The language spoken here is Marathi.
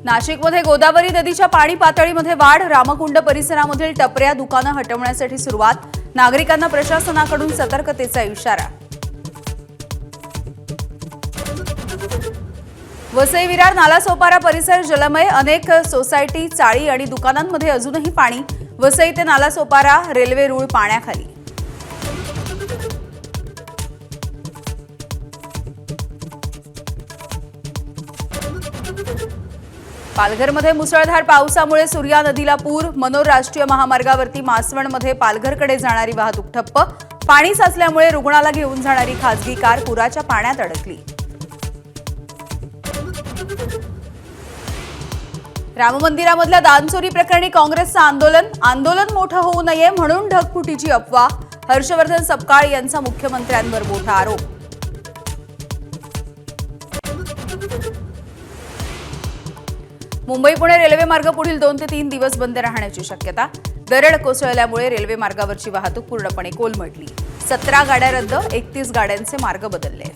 नाशिकमध्ये गोदावरी नदीच्या पाणी पातळीमध्ये वाढ, रामकुंड परिसरामधील टपऱ्या दुकानं हटवण्यासाठी सुरुवात, नागरिकांना प्रशासनाकडून सतर्कतेचा इशारा। वसई विरार नालासोपारा परिसर जलमय, अनेक सोसायटी, चाळी आणि दुकानांमध्ये अजूनही पाणी। वसई ते नालासोपारा रेल्वे रूळ पाण्याखाली। पालघरमध्ये मुसळधार पावसामुळे सूर्या नदीला पूर, मनोर राष्ट्रीय महामार्गावरती मासवणमध्ये पालघरकडे जाणारी वाहतूक ठप्प, पाणी साचल्यामुळे रुग्णाला घेऊन जाणारी खासगी कार पुराच्या पाण्यात अडकली। राम मंदिरामधल्या दानचोरी प्रकरणी काँग्रेसचं आंदोलन मोठं होऊ नये म्हणून ढगफुटीची अफवा, हर्षवर्धन सपकाळ यांचा मुख्यमंत्र्यांवर मोठा आरोप। मुंबई पुणे रेल्वे मार्ग पुढील 2 ते 3 दिवस बंद राहण्याची शक्यता, दरड कोसळल्यामुळे रेल्वे मार्गावरची वाहतूक पूर्णपणे कोलमडली। 17 गाड्या रद्द, 31 गाड्यांचे मार्ग बदलले।